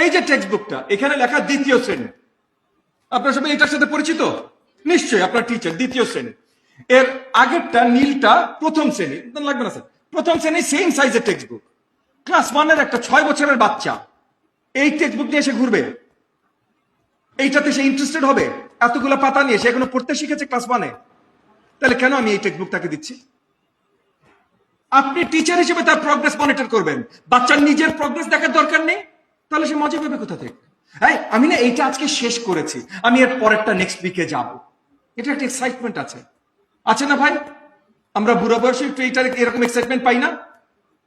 এই যে টেক্সট বুকটা এখানে লেখা দ্বিতীয় শ্রেণী, আপনার সবাই এটার সাথে পরিচিত নিশ্চয়ই, আপনার টিচার দ্বিতীয় শ্রেণী। এর আগেরটা নীলটা প্রথম শ্রেণী, লাগবে না স্যার, প্রথম শ্রেণী সেম সাইজের টেক্সট বুক। ক্লাস 1 এর একটা 6 বছরের বাচ্চা এই টেক্সট বুক নিয়ে এসে ঘুরবে, এইটাতে সে ইন্টারেস্টেড হবে? এতগুলো পাতা নিয়ে সে এখনো পড়তে শিখেছে ক্লাস 1 এ, তাহলে কেন আমি এই টেক্সট বুক তাকে দিচ্ছি? আপনি টিচার হিসেবে তার প্রগ্রেস মনিটর করবেন, বাচ্চার নিজের প্রগ্রেস দেখার দরকার নেই, তাহলে সে মজা পাবে কোথা থেকে? হ্যাঁ, আমি না এইটা আজকে শেষ করেছি, আমি এর পরেরটা নেক্সট উইকে যাব, এটা একটা এক্সাইটমেন্ট আছে, আছে না ভাই? আমরা বুড়া বয়সে একটু এইটার এরকম এক্সাইটমেন্ট পাই না?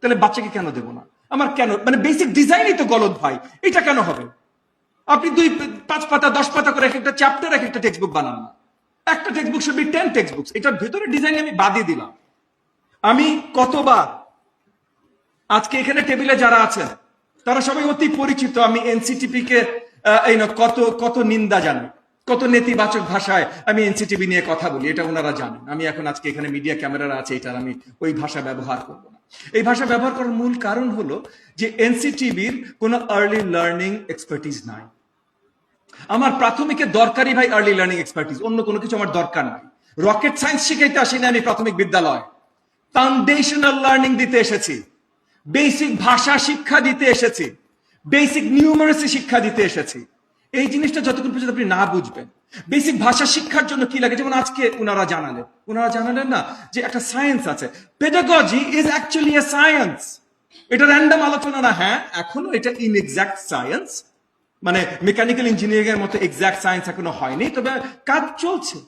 তাহলে বাচ্চাকে কেন দেবো না? আমার কেন, মানে বেসিক ডিজাইনই তো গলদ ভাই, এটা কেন হবে? আপনি 5 পাতা 10 পাতা করে এক একটা চ্যাপ্টার এক একটা টেক্সট বুক বানান না, একটা text book should be 10 text books. এটার ভেতরে ডিজাইন আমি বাদই দিলাম। আমি কতবার আজকে এখানে টেবিলে যারা আছেন তারা সবাই অতি পরিচিত, আমি এনসিটিপি কে কত কত নিন্দা জানি, কত নেতিবাচক ভাষায় আমি এনসিটিভি নিয়ে কথা বলি, এটা ওনারা জানেন। আমি এখন আজকে এখানে মিডিয়া ক্যামেরা আছে, এটার আমি ওই ভাষা ব্যবহার করব না। এই ভাষা ব্যবহার করার মূল কারণ হলো যে এনসিটিভির কোনো আর্লি লার্নিং এক্সপার্টিজ নাই। আমার প্রাথমিকের দরকারই ভাই আর্লি লার্নিং এক্সপার্টিজ, অন্য কোনো কিছু আমার দরকার নাই। রকেট সায়েন্স শিখাইতে আসি না আমি প্রাথমিক বিদ্যালয়, ফাউন্ডেশনাল লার্নিং দিতে এসেছি, বেসিক ভাষা শিক্ষা দিতে এসেছি, বেসিক নিউমারেসি শিক্ষা দিতে এসেছি। এই জিনিসটা যতক্ষণ পর্যন্ত আপনি না বুঝবেন, বেসিক ভাষা শিক্ষার জন্য কি লাগে, যেমন আজকে ওনারা জানালেন না যে একটা সায়েন্স আছে, pedagogy is actually a science. এটা র্যান্ডম আলোচনা না, হ্যাঁ এখনো এটা ইনএক্সাক্ট সায়েন্স, মানে মেকানিক্যাল ইঞ্জিনিয়ারিং এর মতো এক্সাক্ট সায়েন্স এখনো হয়নি, তবে কাজ চলছে।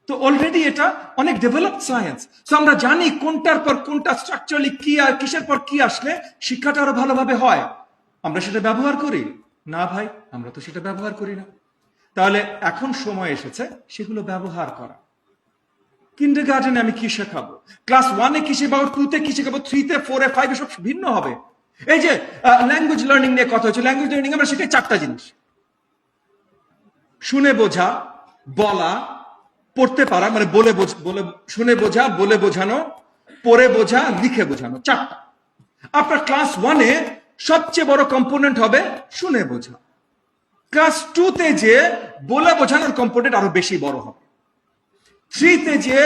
তো অলরেডি এটা অনেক ডেভেলপড সায়েন্স। তো আমরা জানি কোনটার পর কোনটা স্ট্রাকচারালি কি আর কিসের পর কি আসলে শিক্ষাটা আরো ভালোভাবে হয়। আমরা সেটা ব্যবহার করি না ভাই, আমরা তো সেটা ব্যবহার করি না। তাহলে এখন সময় এসেছে সেগুলো ব্যবহার করা। কিন্ডারগার্টেনে আমি কি শেখাবো, ক্লাস 1 এ কি শেখাবো, 2 তে কি শেখাবো, 3 তে 4 এ 5 এ সব ভিন্ন হবে। এই যে ল্যাঙ্গুয়েজ লার্নিং নিয়ে কথা হচ্ছে, ল্যাঙ্গুয়েজ লার্নিং আমরা সেটাই 4টা জিনিস: শুনে বোঝা, বলা, পড়তে পারা, মানে শুনে বোঝা, বলে বোঝানো, পড়ে বোঝা, লিখে বোঝানো, 4টা। আপনার ক্লাস 1 এ সবচেয়ে বড় কম্পোনেন্ট হবে শুনে বোঝা। ক্লাস 2 তে যে বলে বোঝানোর কম্পোনেন্ট আরো বেশি বড় হবে। 3 তে যে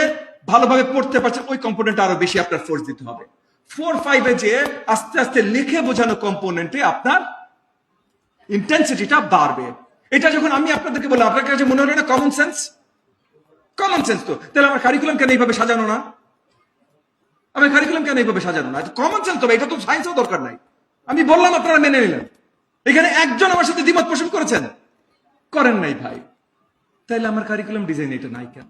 ভালোভাবে পড়তে পারছেন ওই কম্পোনেন্ট আরো বেশি আপনার ফোর্স দিতে হবে। 4, 5 এ যে আস্তে আস্তে লিখে বোঝানো কম্পোনেন্টে আপনার ইন্টেন্সিটিটা বাড়বে। এটা যখন আমি আপনাদেরকে বললাম, আপনার কাছে মনে হলো না কমন সেন্স? কমন সেন্স তো, তাহলে আমার কারিকুলাম কেন এইভাবে সাজানো না? আমার কারিকুলাম কেন এইভাবে সাজানো না? কমন সেন্স তো, এটা তো সায়েন্সও দরকার নাই। আমি বললাম, আপনারা মেনে নিলেন। এখানে একজন আমার সাথে দ্বিমত পোষণ করেছেন? করেন নাই ভাই। তাইলে আমার কারিকুলাম ডিজাইন এটা নাই কেন?